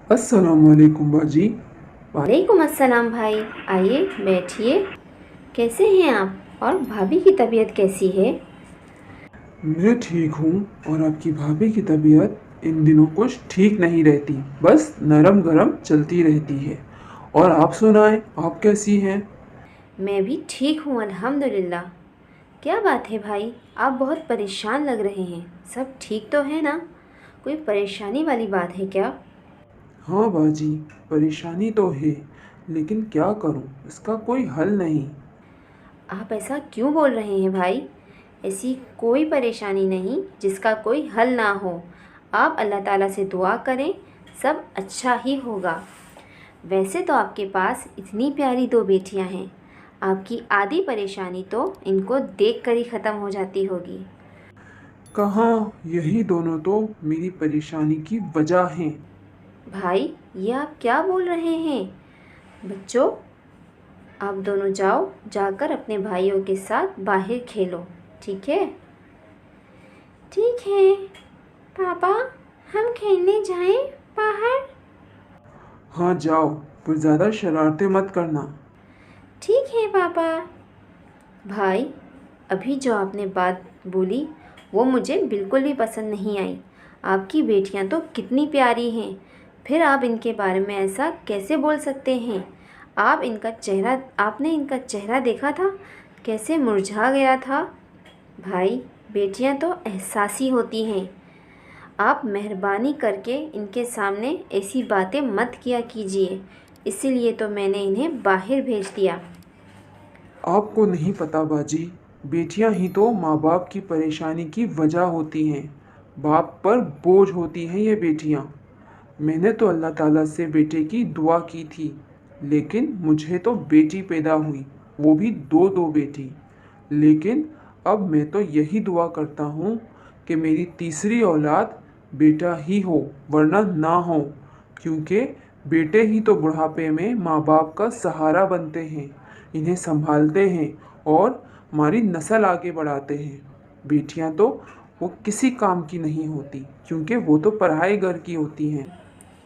अस्सलाम वालेकुम बाजी। वालेकुम अस्सलाम भाई। आइए बैठिए। कैसे हैं आप और भाभी की तबीयत कैसी है? मैं ठीक हूँ और आपकी भाभी की तबीयत इन दिनों कुछ ठीक नहीं रहती, बस नरम गरम चलती रहती है। और आप सुनाएं, आप कैसी हैं? मैं भी ठीक हूँ अल्हम्दुलिल्लाह। क्या बात है भाई, आप बहुत परेशान लग रहे हैं। सब ठीक तो है ना? कोई परेशानी वाली बात है क्या? हाँ बाजी, परेशानी तो है, लेकिन क्या करूँ, इसका कोई हल नहीं। आप ऐसा क्यों बोल रहे हैं भाई? ऐसी कोई परेशानी नहीं जिसका कोई हल ना हो। आप अल्लाह ताला से दुआ करें, सब अच्छा ही होगा। वैसे तो आपके पास इतनी प्यारी दो बेटियां हैं, आपकी आधी परेशानी तो इनको देखकर ही ख़त्म हो जाती होगी। कहाँ, यही दोनों तो मेरी परेशानी की वजह हैं। भाई, ये आप क्या बोल रहे हैं? बच्चों, आप दोनों जाओ, जाकर अपने भाइयों के साथ बाहर खेलो, ठीक है? ठीक है पापा, हम खेलने जाएं बाहर? हाँ जाओ, पर ज़्यादा शरारतें मत करना। ठीक है पापा। भाई, अभी जो आपने बात बोली वो मुझे बिल्कुल भी पसंद नहीं आई। आपकी बेटियां तो कितनी प्यारी हैं, फिर आप इनके बारे में ऐसा कैसे बोल सकते हैं? आपने इनका चेहरा देखा था, कैसे मुरझा गया था। भाई, बेटियां तो एहसासी होती हैं। आप मेहरबानी करके इनके सामने ऐसी बातें मत किया कीजिए, इसीलिए तो मैंने इन्हें बाहर भेज दिया। आपको नहीं पता बाजी, बेटियां ही तो माँ बाप की परेशानी की वजह होती हैं। बाप पर बोझ होती हैं ये बेटियां। मैंने तो अल्लाह ताला से बेटे की दुआ की थी, लेकिन मुझे तो बेटी पैदा हुई, वो भी दो दो बेटी। लेकिन अब मैं तो यही दुआ करता हूँ कि मेरी तीसरी औलाद बेटा ही हो, वरना ना हो, क्योंकि बेटे ही तो बुढ़ापे में माँ बाप का सहारा बनते हैं, इन्हें संभालते हैं और हमारी नस्ल आगे बढ़ाते हैं। बेटियां तो वो किसी काम की नहीं होती, क्योंकि वो तो पराए घर की होती हैं।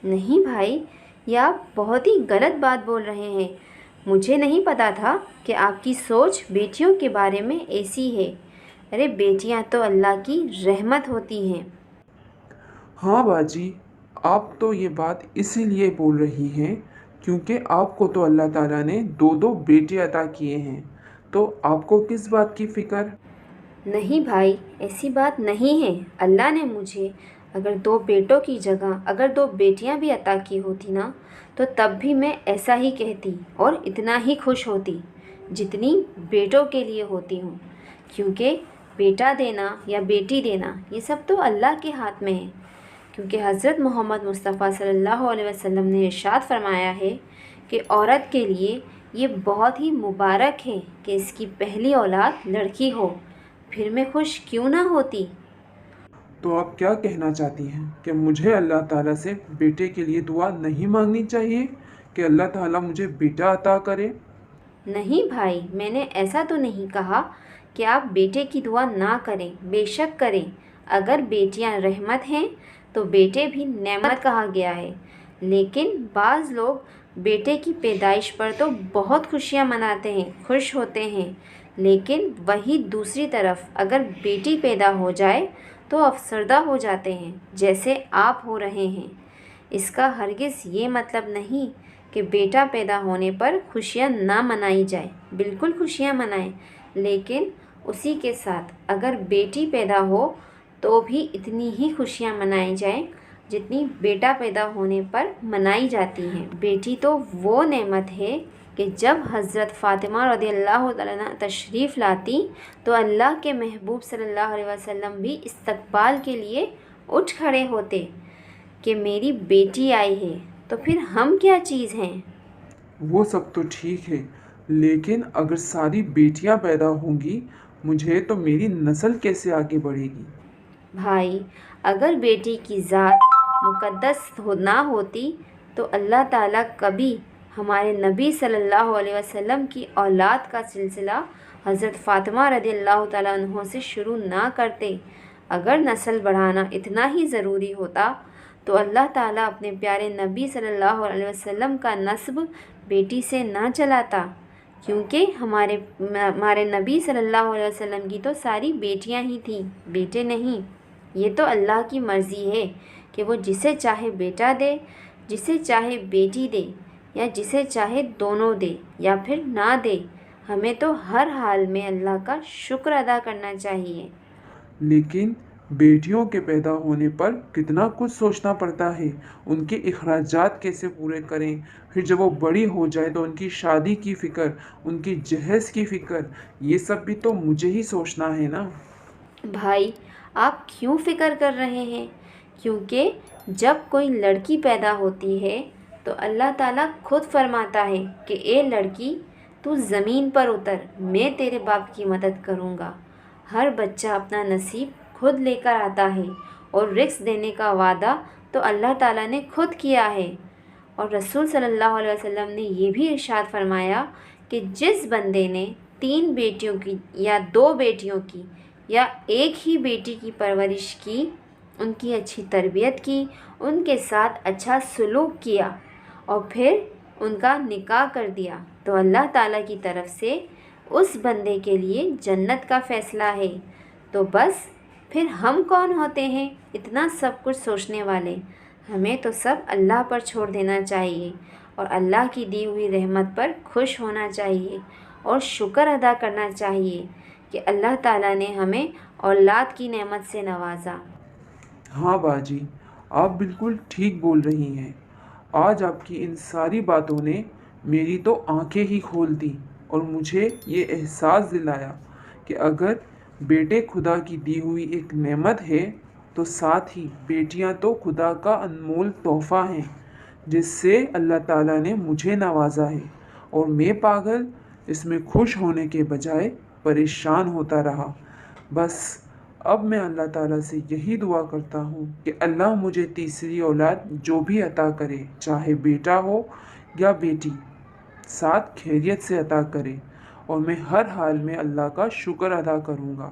नहीं भाई, ये आप बहुत ही गलत बात बोल रहे हैं। मुझे नहीं पता था कि आपकी सोच बेटियों के बारे में ऐसी है। अरे, बेटियां तो अल्लाह की रहमत होती हैं। हाँ बाजी, आप तो ये बात इसीलिए बोल रही हैं क्योंकि आपको तो अल्लाह ताला ने दो दो बेटे अता किए हैं, तो आपको किस बात की फ़िक्र? नहीं भाई, ऐसी बात नहीं है। अल्लाह ने मुझे अगर दो बेटों की जगह अगर दो बेटियां भी अता की होती ना, तो तब भी मैं ऐसा ही कहती और इतना ही खुश होती जितनी बेटों के लिए होती हूँ। क्योंकि बेटा देना या बेटी देना ये सब तो अल्लाह के हाथ में है। क्योंकि हज़रत मोहम्मद मुस्तफ़ा सल्लल्लाहु अलैहि वसल्लम ने इरशाद फरमाया है कि औरत के लिए ये बहुत ही मुबारक है कि इसकी पहली औलाद लड़की हो। फिर मैं खुश क्यों ना होती? तो आप क्या कहना चाहती हैं कि मुझे अल्लाह ताला से बेटे के लिए दुआ नहीं मांगनी चाहिए कि अल्लाह ताला मुझे बेटा अता करे? नहीं भाई, मैंने ऐसा तो नहीं कहा कि आप बेटे की दुआ ना करें, बेशक करें। अगर बेटियां रहमत हैं तो बेटे भी नेमत कहा गया है। लेकिन बाज़ लोग बेटे की पैदाइश पर तो बहुत खुशियां मनाते हैं, खुश होते हैं। लेकिन वही दूसरी तरफ अगर बेटी पैदा हो जाए तो अफसरदा हो जाते हैं, जैसे आप हो रहे हैं। इसका हरगिज़ ये मतलब नहीं कि बेटा पैदा होने पर खुशियाँ ना मनाई जाए, बिल्कुल खुशियाँ मनाएं। लेकिन उसी के साथ अगर बेटी पैदा हो तो भी इतनी ही खुशियाँ मनाई जाएं जितनी बेटा पैदा होने पर मनाई जाती हैं। बेटी तो वो नेमत है कि जब हज़रत फ़ातिमा रज़ियल्लाहु तआला अन्हा तशरीफ़ लाती तो अल्लाह के महबूब सल्लल्लाहु अलैहि वसल्लम भी इस्तकबाल के लिए उठ खड़े होते कि मेरी बेटी आई है। तो फिर हम क्या चीज़ हैं? वो सब तो ठीक है, लेकिन अगर सारी बेटियां पैदा होंगी, मुझे तो मेरी नस्ल कैसे आगे बढ़ेगी? भाई, अगर बेटी की ज़ात मुक़द्दस ना होती तो अल्लाह ताला कभी हमारे नबी सल्लल्लाहु अलैहि वसल्लम की औलाद का सिलसिला हज़रत फ़ातिमा रज़ियल्लाहु तआला अन्हा से शुरू ना करते। अगर नस्ल बढ़ाना इतना ही ज़रूरी होता تو اللہ تعالیٰ اپنے پیارے نبی صلی اللہ علیہ وسلم کا نسب بیٹی سے نہ چلاتا، کیونکہ ہمارے نبی صلی اللہ علیہ وسلم کی تو ساری بیٹیاں ہی تھیں، بیٹے نہیں۔ یہ تو اللہ کی مرضی ہے کہ وہ جسے چاہے بیٹا دے، جسے چاہے بیٹی دے، یا جسے چاہے دونوں دے یا پھر نہ دے۔ ہمیں تو ہر حال میں اللہ کا شکر ادا کرنا چاہیے۔ لیکن بیٹیوں کے پیدا ہونے پر کتنا کچھ سوچنا پڑتا ہے، ان کے اخراجات کیسے پورے کریں، پھر جب وہ بڑی ہو جائے تو ان کی شادی کی فکر، ان کی جہیز کی فکر، یہ سب بھی تو مجھے ہی سوچنا ہے نا۔ بھائی آپ کیوں فکر کر رہے ہیں؟ کیونکہ جب کوئی لڑکی پیدا ہوتی ہے تو اللہ تعالیٰ خود فرماتا ہے کہ اے لڑکی تو زمین پر اتر، میں تیرے باپ کی مدد کروں گا۔ ہر بچہ اپنا نصیب خود لے کر آتا ہے، اور رزق دینے کا وعدہ تو اللہ تعالیٰ نے خود کیا ہے۔ اور رسول صلی اللہ علیہ وسلم نے یہ بھی ارشاد فرمایا کہ جس بندے نے 3 بیٹیوں کی یا 2 بیٹیوں کی یا ایک ہی بیٹی کی پرورش کی، ان کی اچھی تربیت کی، ان کے ساتھ اچھا سلوک کیا اور پھر ان کا نکاح کر دیا، تو اللہ تعالیٰ کی طرف سے اس بندے کے لیے جنت کا فیصلہ ہے۔ تو بس پھر ہم کون ہوتے ہیں اتنا سب کچھ سوچنے والے؟ ہمیں تو سب اللہ پر چھوڑ دینا چاہیے اور اللہ کی دی ہوئی رحمت پر خوش ہونا چاہیے اور شکر ادا کرنا چاہیے کہ اللہ تعالیٰ نے ہمیں اولاد کی نعمت سے نوازا۔ ہاں باجی، آپ بالکل ٹھیک بول رہی ہیں۔ آج آپ کی ان ساری باتوں نے میری تو آنکھیں ہی کھول دی اور مجھے یہ احساس دلایا کہ اگر بیٹے خدا کی دی ہوئی ایک نعمت ہے تو ساتھ ہی بیٹیاں تو خدا کا انمول تحفہ ہیں، جس سے اللہ تعالیٰ نے مجھے نوازا ہے، اور میں پاگل اس میں خوش ہونے کے بجائے پریشان ہوتا رہا۔ بس اب میں اللہ تعالیٰ سے یہی دعا کرتا ہوں کہ اللہ مجھے تیسری اولاد جو بھی عطا کرے، چاہے بیٹا ہو یا بیٹی، ساتھ خیریت سے عطا کرے، اور میں ہر حال میں اللہ کا شکر ادا کروں گا۔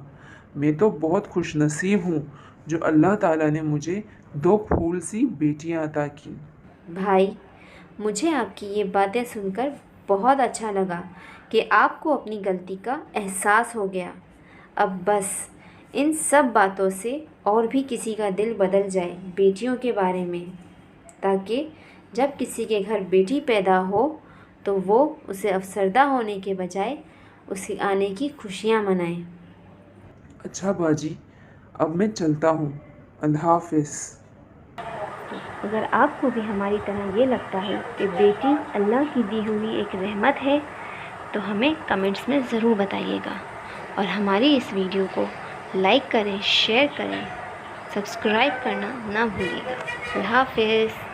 میں تو بہت خوش نصیب ہوں جو اللہ تعالیٰ نے مجھے 2 پھول سی بیٹیاں عطا کی۔ بھائی مجھے آپ کی یہ باتیں سن کر بہت اچھا لگا کہ آپ کو اپنی غلطی کا احساس ہو گیا۔ اب بس ان سب باتوں سے اور بھی کسی کا دل بدل جائے بیٹیوں کے بارے میں، تاکہ جب کسی کے گھر بیٹی پیدا ہو تو وہ اسے افسردہ ہونے کے بجائے اس کے آنے کی خوشیاں منائیں۔ اچھا باجی، اب میں چلتا ہوں، اللہ حافظ۔ اگر آپ کو بھی ہماری طرح یہ لگتا ہے کہ بیٹی اللہ کی دی ہوئی ایک رحمت ہے تو ہمیں کمنٹس میں ضرور بتائیے گا، اور ہماری اس ویڈیو کو لائک کریں، شیئر کریں، سبسکرائب کرنا نہ بھولیے گا۔ اللہ حافظ۔